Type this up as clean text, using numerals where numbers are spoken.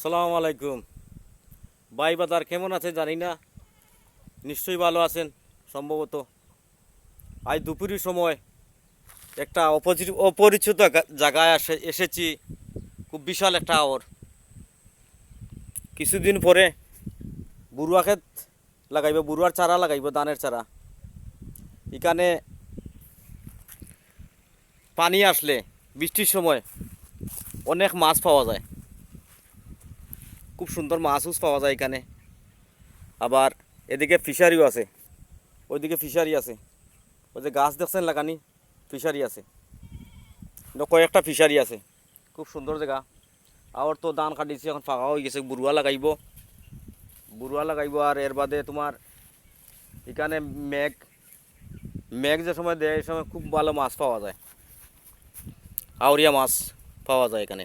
আসসালামু আলাইকুম ভাই বাজার কেমন আছে জানি না, নিশ্চয়ই ভালো আছেন সম্ভবত। আজ দুপুরের সময় একটা অপরিচিত জায়গায় এসেছি। খুব বিশাল একটা আওর। কিছুদিন পরে বুড়ুয়া ক্ষেত লাগাইব, বুড়ুয়ার চারা লাগাইব, ধানের চারা। এখানে পানি আসলে বৃষ্টির সময় অনেক মাছ পাওয়া যায়, খুব সুন্দর মাছও পাওয়া যায় এখানে। আবার এদিকে ফিশারিও আছে, ওইদিকে ফিশারি আছে। ওই যে গাছ দেখছেন লাগানি, ফিশারি আছে, কয়েকটা ফিশারি আছে। খুব সুন্দর জায়গা। আর তো ধান কাটিছি, এখন ফাঁকা হয়ে গেছে। বুড়ুয়া লাগাইব আর এর বাদে তোমার এখানে মেঘ মেঘ যে সময় দেয় এই সময় খুব ভালো মাছ পাওয়া যায়, আউরিয়া মাছ পাওয়া যায় এখানে।